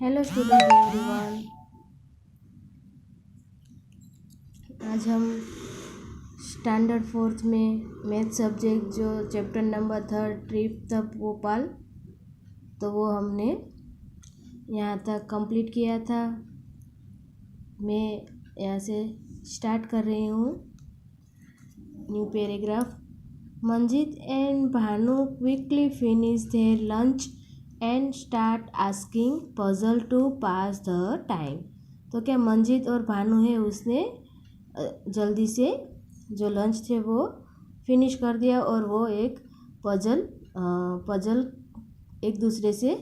Hello student everyone. आज हम standard fourth में मैथ सब्जेक्ट जो chapter number 3 trip the Bhopal, तो वो हमने यहाँ तक कंप्लीट किया था। मैं यहाँ से स्टार्ट कर रही हूँ new paragraph. Manjit and Bhanu quickly finish their lunch and start asking puzzle to pass the time. तो क्या मंजित और भानु है, उसने जल्दी से जो लंच थे वो फिनिश कर दिया और वो एक पजल एक दूसरे से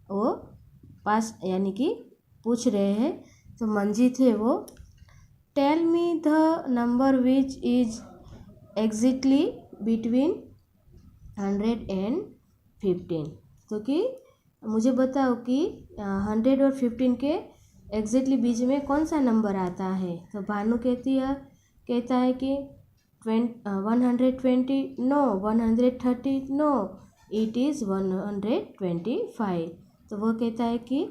वो पास यानी कि पूछ रहे हैं। तो मंजित है वो, tell me the number which is exactly between 100 and 15। तो कि मुझे बताओ कि 100 और 15 के एग्जैक्टली बीच में कौन सा नंबर आता है। तो भानु कहता है कि 120 नो, 130 नो, इट इज़ 125। तो वो कहता है कि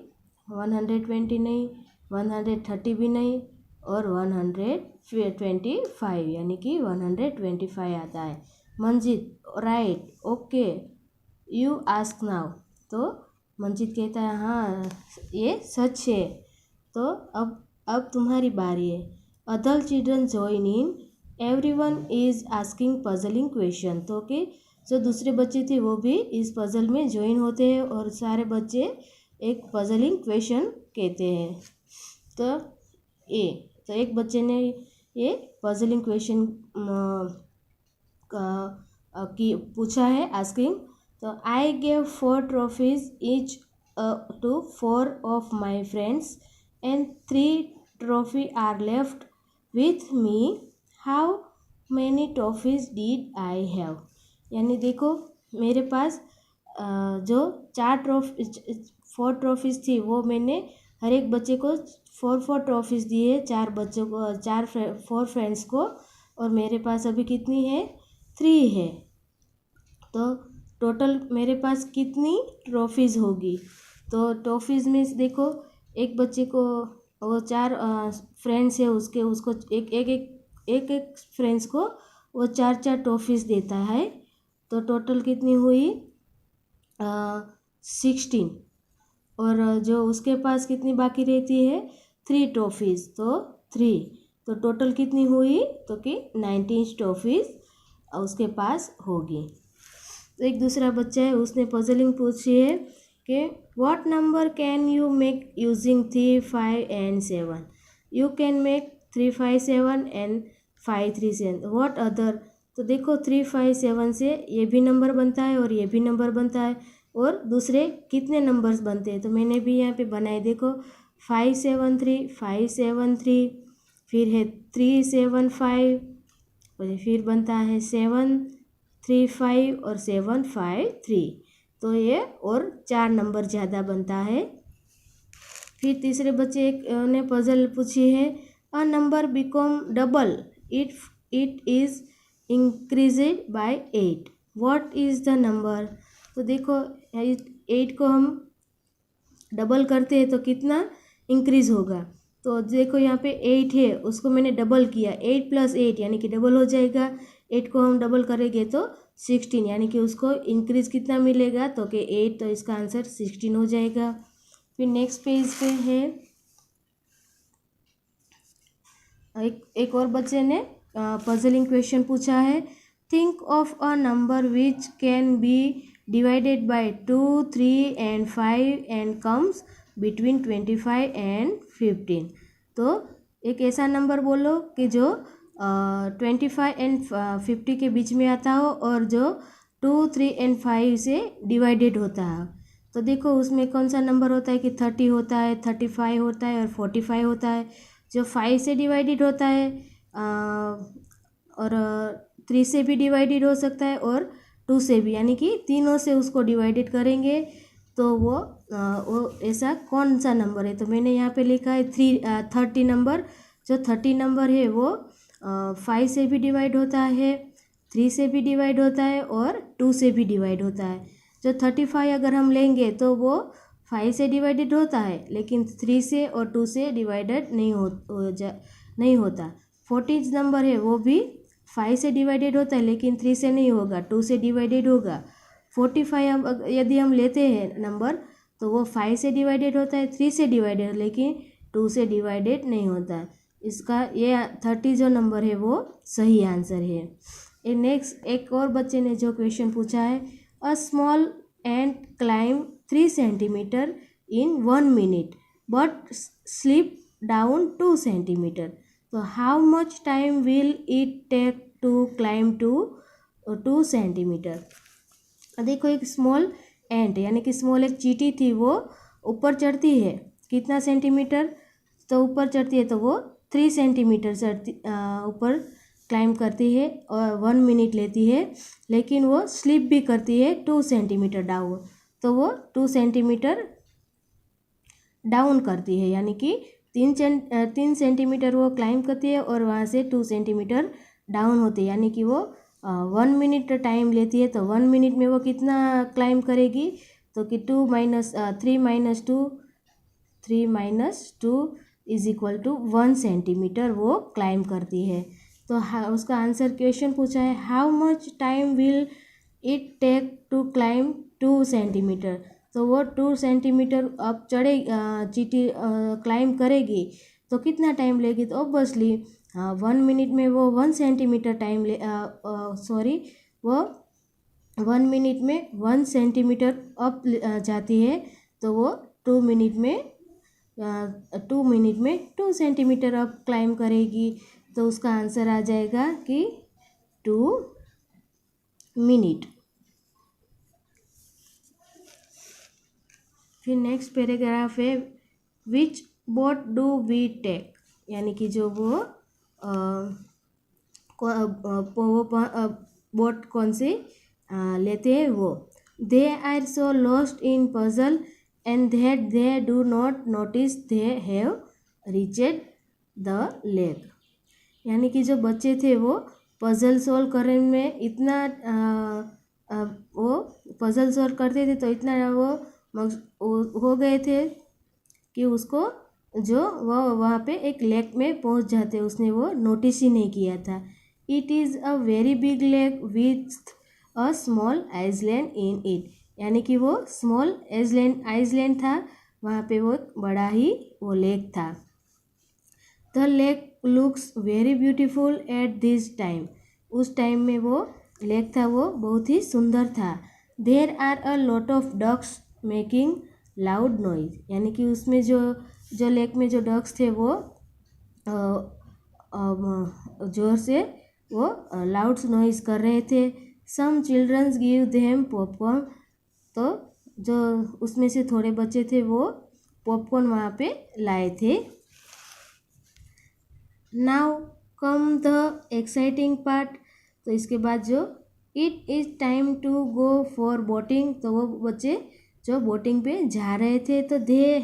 120 नहीं, 130 भी नहीं और 125 यानी कि 125 आता है। Manjit right, okay, you ask now. तो मंजित कहता है हाँ ये सच है, तो अब तुम्हारी बारी है। Other children join in, everyone is asking puzzling question. तो कि जो दूसरे बच्चे थे वो भी इस पजल में ज्वाइन होते हैं और सारे बच्चे एक पजलिंग क्वेश्चन कहते हैं। तो एक बच्चे ने ये पजलिंग क्वेश्चन की पूछा है, आस्किंग। तो I gave 4 trophies each to 4 of my friends and 3 trophy are left with me. How many trophies did I have? यानी देखो मेरे पास जो 4 ट्रॉफीज़ थी वो मैंने हर एक बच्चे को 4 ट्रॉफीज़ दी है, 4 बच्चों को, 4 फ्रेंड्स को, और मेरे पास अभी कितनी है, 3 है। तो टोटल मेरे पास कितनी ट्रॉफीज़ होगी। तो ट्रॉफीज़ में देखो एक बच्चे को वो 4 फ्रेंड्स है उसको एक फ्रेंड्स को वो 4 ट्रॉफीज़ देता है। तो टोटल कितनी हुई 16। और जो उसके पास कितनी बाकी रहती है 3 ट्रॉफीज़, तो 3। तो टोटल कितनी हुई, तो कि 19 ट्रॉफीज़ उसके पास होगी। तो एक दूसरा बच्चा है, उसने पजलिंग पूछी है कि what number can you make using 3, 5 and 7। You can make 3, 5, 7 and 5, 3, 7। What other. तो देखो 3, 5, 7 से ये भी नंबर बनता है और ये भी नंबर बनता है, और दूसरे कितने नंबर्स बनते हैं। तो मैंने भी यहाँ पे बनाए, देखो 5, 7, 3, 5, 7, 3, फिर है 3, 7, 5, और फिर बनता है 7, 3, 5 और 7, 5, 3। तो ये और 4 नंबर ज़्यादा बनता है। फिर तीसरे बच्चे ने पजल पूछी है, a number become double if it is increased by 8। What is the number. तो देखो 8 को हम डबल करते हैं तो कितना इंक्रीज़ होगा। तो देखो यहाँ पे 8 है, उसको मैंने डबल किया, 8 + 8 यानी कि डबल हो जाएगा। 8 को हम डबल करेंगे तो 16 यानी कि उसको इंक्रीज़ कितना मिलेगा, तो कि 8। तो इसका आंसर 16 हो जाएगा। फिर नेक्स्ट पेज पे है एक और बच्चे ने पजलिंग क्वेश्चन पूछा है, think of a number which can be divided by 2, 3 and 5 and comes between 25 and 15। तो एक ऐसा नंबर बोलो कि जो 25 एंड 50 के बीच में आता हो और जो 2, 3 एंड 5 से डिवाइडेड होता है। तो देखो उसमें कौन सा नंबर होता है कि 30 होता है, 35 होता है और 45 होता है। जो 5 से डिवाइडेड होता है और 3 से भी डिवाइडेड हो सकता है और 2 से भी, यानी कि तीनों से उसको डिवाइडेड करेंगे तो वो ऐसा कौन सा नंबर है। तो मैंने यहाँ पे लिखा है 30 नंबर। जो 30 नंबर है वो 5 से भी डिवाइड होता है, 3 से भी डिवाइड होता है और 2 से भी डिवाइड होता है। जो 35 अगर हम लेंगे तो वो 5 से डिवाइडेड होता है, लेकिन 3 से और 2 से डिवाइडेड नहीं होता। 14 नंबर है वो भी 5 से डिवाइडेड होता है, लेकिन 3 से नहीं होगा, 2 से डिवाइडेड होगा। 45 यदि हम लेते हैं नंबर, तो वो 5 से डिवाइडेड होता है, 3 से डिवाइडेड, लेकिन 2 से डिवाइडेड नहीं होता। इसका ये 30 जो नंबर है वो सही आंसर है। नेक्स्ट एक और बच्चे ने जो क्वेश्चन पूछा है, a small ant climb 3 centimetre in 1 minute but slip down 2 centimetre, तो how much time will it take to climb to 2 centimetre. देखो एक स्मॉल एंट यानी कि स्मॉल एक चींटी थी, वो ऊपर चढ़ती है कितना सेंटीमीटर, तो ऊपर चढ़ती है तो वो 3 सेंटीमीटर ऊपर क्लाइम करती है और 1 मिनट लेती है, लेकिन वो स्लिप भी करती है 2 सेंटीमीटर डाउन, तो वो 2 सेंटीमीटर डाउन करती है, यानी कि 3 सेंटीमीटर वो क्लाइम करती है और वहाँ से 2 सेंटीमीटर डाउन होती है, यानी कि वो 1 मिनट टाइम लेती है। तो 1 मिनट में वो कितना क्लाइम करेगी, तो कि 3 minus two is equal to 1 centimetre वो क्लाइम करती है। तो उसका आंसर क्वेश्चन पूछा है, how much time will it take to climb 2 centimetre, तो वो 2 सेंटीमीटर अब चींटी क्लाइम करेगी तो कितना टाइम लेगी, तो ऑब्वियसली 1 मिनट में वो 1 सेंटीमीटर टाइम वो 1 मिनट में 1 सेंटीमीटर अप जाती है, तो वो 2 मिनट में 2 सेंटीमीटर अप क्लाइम करेगी। तो उसका आंसर आ जाएगा कि 2 मिनट। फिर नेक्स्ट पैराग्राफ है, विच बोट डू वी टेक, यानी कि जो वो बोट कौन से लेते हैं वो। They are so lost in puzzle and that they do not notice they have reached the lake, यानी कि जो बच्चे थे वो पजल सॉल्व करने में इतना वो पजल सॉल्व करते थे तो इतना वो हो गए थे कि उसको जो वह वहाँ पे एक लेक में पहुँच जाते, उसने वो नोटिस ही नहीं किया था। It is a very big lake with a small island in it, यानी कि वो स्मॉल आइसलैंड था, वहाँ पे वो बड़ा ही वो लेक था। The lake looks very beautiful at this time, उस टाइम में वो लेक था वो बहुत ही सुंदर था। There are a lot of ducks making loud noise, यानी कि उसमें जो लेक में जो डक्स थे वो ज़ोर से वो लाउड नॉइज कर रहे थे। सम चिल्ड्रंस गिव देम पॉपकॉर्न, तो जो उसमें से थोड़े बच्चे थे वो पॉपकॉर्न वहाँ पे लाए थे। Now come the exciting part, तो इसके बाद जो it is time to go for boating, तो वो बच्चे जो बोटिंग पे जा रहे थे, तो they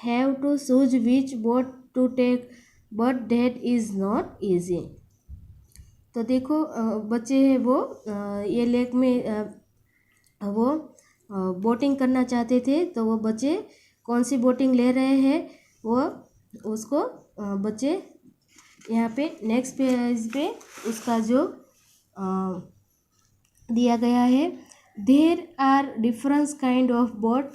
have to choose which boat to take but that is not easy. तो देखो बच्चे हैं वो ये लेक में वो बोटिंग करना चाहते थे, तो वो बच्चे कौन सी बोटिंग ले रहे हैं वो उसको बच्चे यहाँ पे नेक्स्ट पेज पे उसका जो दिया गया है, there are different kind of boat,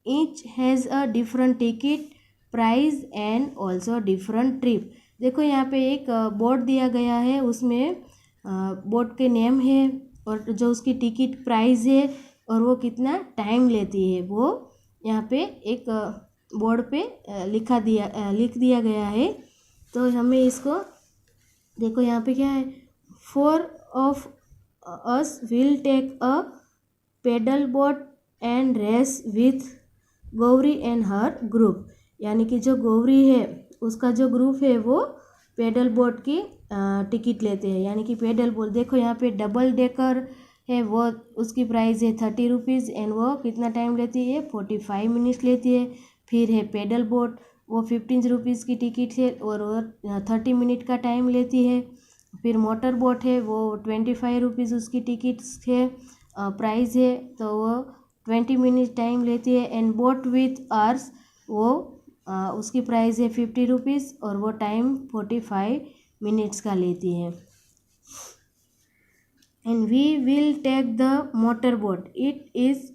each has a different ticket price and also different trip. देखो यहाँ पे एक बोर्ड दिया गया है, उसमें बोट के नेम है और जो उसकी टिकट प्राइस है और वो कितना टाइम लेती है, वो यहाँ पे एक बोर्ड पे लिख दिया गया है। तो हमें इसको देखो यहाँ पे क्या है, 4 of us will take a pedal boat and race with Gauri and her group, यानी कि जो गौरी है उसका जो ग्रुप है वो पेडल बोट की टिकट लेते हैं, यानी कि पेडल बोट। देखो यहाँ पे डबल डेकर है, वो उसकी प्राइस है 30 रुपीज़ एंड वो कितना टाइम लेती है, 45 मिनट्स लेती है। फिर है पेडल बोट, वो 15 रुपीज़ की टिकट है और वो 30 मिनट का टाइम लेती है। फिर मोटर बोट है, वो 25 रुपीज़ उसकी टिकट्स है प्राइस है तो वो 20 मिनट टाइम लेती है। एंड बोट विथ आर्स वो उसकी प्राइस है 50 रुपीज़ और वो टाइम 45 मिनट्स का लेती है। And we will take the motor boat, it is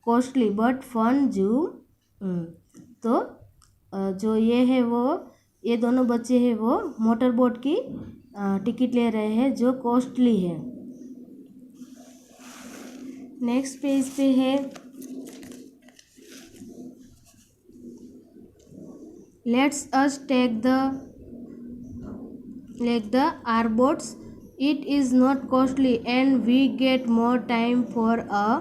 costly but fun too. तो जो ये है वो ये दोनों बच्चे हैं वो मोटर बोट की टिकट ले रहे हैं जो कॉस्टली है। नेक्स्ट पेज पे है let's us take the oar boats, it is not costly and we get more time for a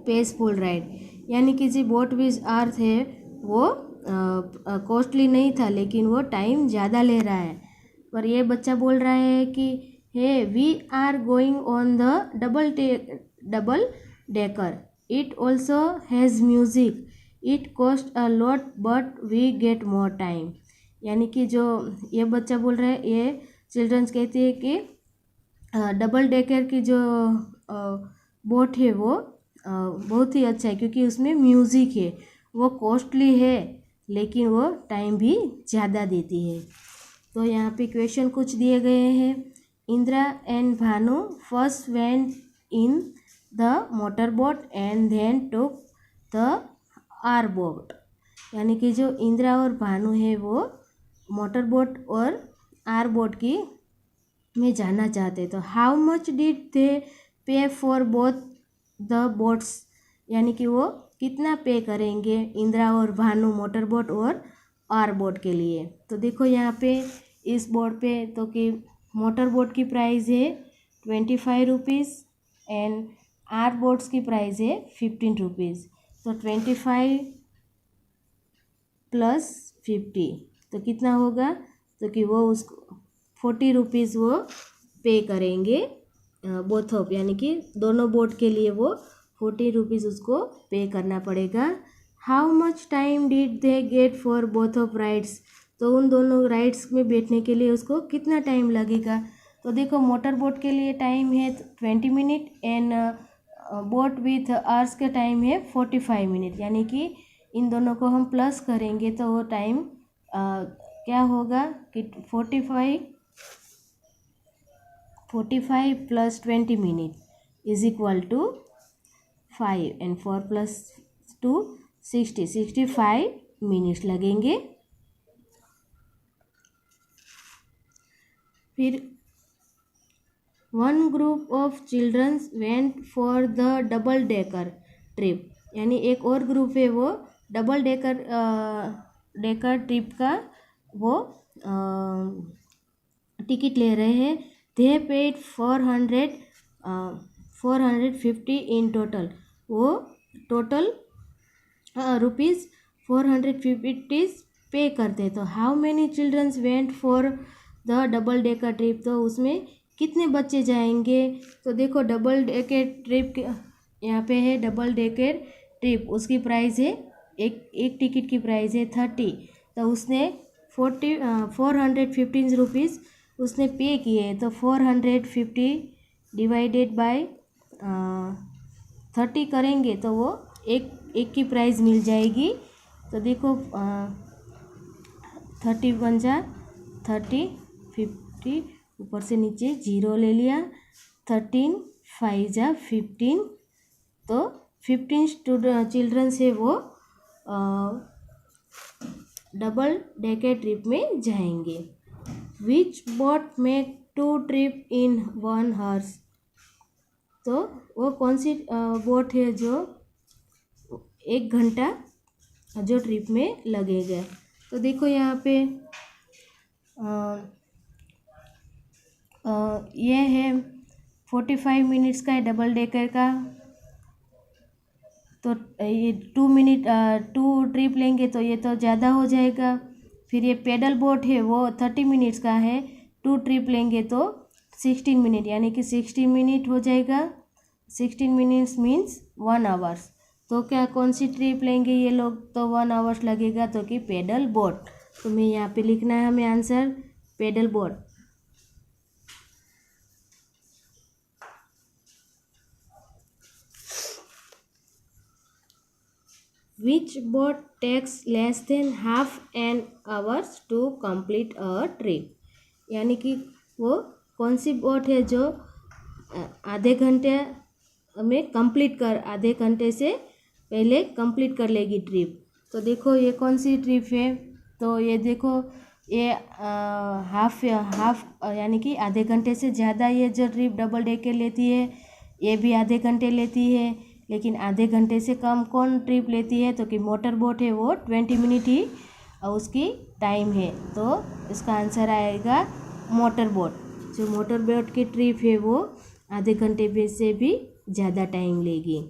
peaceful ride. यानी कि जो बोट विज अर्थ है वो कॉस्टली नहीं था लेकिन वो टाइम ज़्यादा ले रहा है। पर ये बच्चा बोल रहा है कि hey we are going on the double decker, it also has music, it cost a lot but we get more time. यानी कि जो ये बच्चा बोल रहा है ये चिल्ड्रंस कहती है कि डबल डेकर की जो बोट है वो बहुत ही अच्छा है क्योंकि उसमें म्यूज़िक है। वो कॉस्टली है लेकिन वो टाइम भी ज़्यादा देती है। तो यहाँ पे क्वेश्चन कुछ दिए गए हैं। Indira and Bhanu first went in the motor boat and then took the row boat. यानी कि जो इंदिरा और भानु है वो मोटर बोट और आर बोट की में जाना चाहते। तो हाउ मच डिड दे पे फॉर बोथ द बोट्स, यानी कि वो कितना पे करेंगे इंदिरा और भानु मोटर बोट और आर बोट के लिए। तो देखो यहाँ पे इस बोर्ड पे तो कि मोटर बोट की प्राइस है 25 रुपीज़ एंड आर बोट्स की प्राइस है 15 रुपीज़। तो 25 प्लस 50 तो कितना होगा, तो कि वो उसको 40 रुपीज़ वो पे करेंगे बोथ ऑफ, यानी कि दोनों बोट के लिए वो 40 रुपीज़ उसको पे करना पड़ेगा। How much time did they get for both of rides, तो उन दोनों राइड्स में बैठने के लिए उसको कितना टाइम लगेगा। तो देखो मोटर बोट के लिए टाइम है 20 minute and boat with hours का टाइम है 45 मिनट। यानी कि इन दोनों को हम प्लस करेंगे तो वो टाइम क्या होगा कि 45 plus 20 minute is equal to 5 and 4 plus 2 65 minutes लगेंगे। फिर one group of childrens went for the double decker trip, यानी एक और ग्रुप है वो डबल डेकर ट्रिप का वो टिकट ले रहे हैं। दे पेड 450 इन टोटल, वो टोटल रुपीज़ 450 पे करते। तो how many childrens went for the double decker trip, तो उसमें कितने बच्चे जाएंगे। तो देखो डबल डेकर ट्रिप यहाँ पे है डबल डेकर ट्रिप, उसकी प्राइस है एक टिकट की प्राइस है 30। तो उसने 415 रुपीज़ उसने पे किए। तो 450 डिवाइडेड बाय 30 करेंगे तो वो एक की प्राइस मिल जाएगी। तो देखो 30 बन जा 30 50 ऊपर से नीचे 0 ले लिया, 13 5 जा 15। तो 15 चिल्ड्रन से वो डबल डेकर ट्रिप में जाएंगे। Which boat make 2 trip in 1 hours, तो वो कौन सी बोट है जो 1 घंटा जो ट्रिप में लगेगा। तो देखो यहाँ पे ये है 45 मिनट्स का है डबल डेकर का। तो ये 2 ट्रिप लेंगे तो ये तो ज़्यादा हो जाएगा। फिर ये पेडल बोट है वो 30 मिनट्स का है, 2 ट्रिप लेंगे तो 16 मिनट, यानी कि 60 मिनट हो जाएगा। 16 मिनट्स मीन्स 1 आवर्स। तो क्या कौन सी ट्रिप लेंगे ये लोग, तो 1 आवर्स लगेगा तो कि पेडल बोट। तो मैं यहाँ पे लिखना है हमें answer pedal boat. Which boat takes less than half an hours to complete a trip, यानी कि वो कौन सी बोट है जो आधे घंटे में कंप्लीट कर, आधे घंटे से पहले कंप्लीट कर लेगी ट्रिप। तो देखो ये कौन सी ट्रिप है, तो ये देखो ये हाफ यानी कि आधे घंटे से ज़्यादा ये जो ट्रिप डबल डेकर लेती है ये भी आधे घंटे लेती है। लेकिन आधे घंटे से कम कौन ट्रिप लेती है, तो कि मोटर बोट है वो 20 मिनट ही उसकी टाइम है। तो इसका आंसर आएगा मोटर बोट। जो मोटर बोट की ट्रिप है वो आधे घंटे से भी ज़्यादा टाइम लेगी।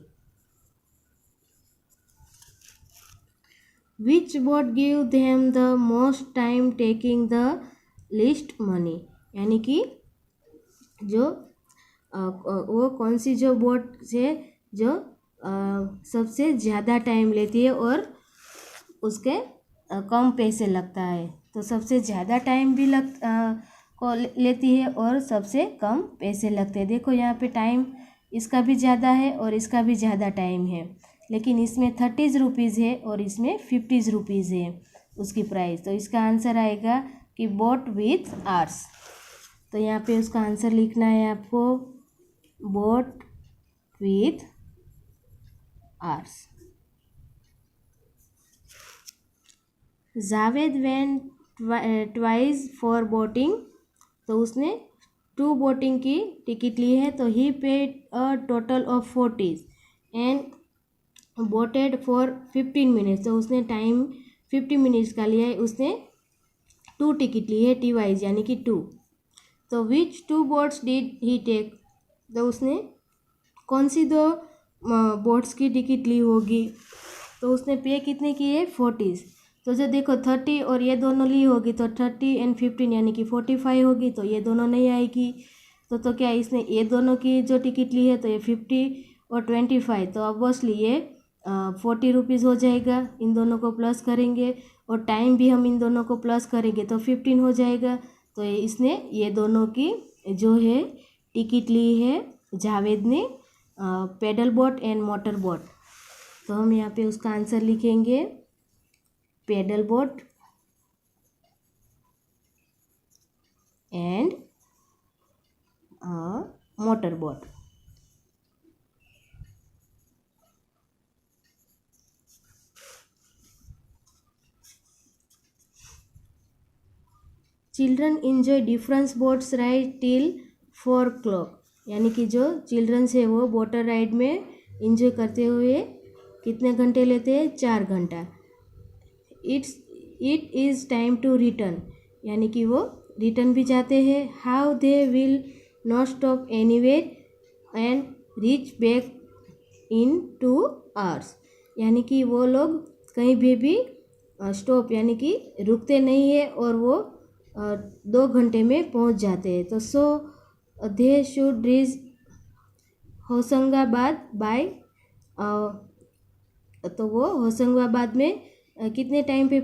Which boat give them the most time taking the least money, यानी कि जो वो कौन सी जो बोट से जो सबसे ज़्यादा टाइम लेती है और उसके कम पैसे लगता है। तो सबसे ज़्यादा टाइम भी को लेती है और सबसे कम पैसे लगते हैं। देखो यहाँ पे टाइम इसका भी ज़्यादा है और इसका भी ज़्यादा टाइम है, लेकिन इसमें 30 रुपीज़ है और इसमें 50 रुपीज़ है उसकी प्राइस। तो इसका आंसर आएगा कि बोट विथ आर्स। तो यहाँ पे उसका आंसर लिखना है आपको, boat with oars. Javed went twice for boating, तो उसने 2 बोटिंग की टिकट ली है। तो he paid a total of 40 and boated for 15 minutes, तो उसने टाइम 50 मिनट्स का लिया है। उसने 2 टिकट ली है टी वाइज यानी कि 2। तो विच 2 बोट्स डिड ही टेक, तो उसने कौन सी 2 बोट्स की टिकट ली होगी। तो उसने पे कितने किए 40। तो जो देखो 30 और ये दोनों ली होगी तो 30 एंड 15 यानी कि 45 होगी, तो ये दोनों नहीं आएगी। तो क्या इसने ये दोनों की जो टिकट ली है तो ये 50 और 25, तो ऑब्वियसली ये 40 रुपीज़ हो जाएगा। इन दोनों को प्लस करेंगे और टाइम भी हम इन दोनों को प्लस करेंगे तो 15 हो जाएगा। तो इसने ये दोनों की जो है टिकट ली है जावेद ने, pedal boat and motor boat. तो हम यहाँ पे उसका आंसर लिखेंगे pedal boat and motor boat. Children enjoy difference boats ride till 4 o'clock, यानी कि जो चिल्ड्रंस है वो बोटर राइड में इंजॉय करते हुए कितने घंटे लेते हैं 4 घंटा। It is time to return, यानी कि वो रिटर्न भी जाते हैं। How they will not stop anywhere and reach back in 2 hours, यानी कि वो लोग कहीं भी स्टॉप यानी कि रुकते नहीं है और वो 2 घंटे में पहुंच जाते हैं। तो so they should reach Hoshangabad by, तो वो होशंगाबाद में कितने टाइम पे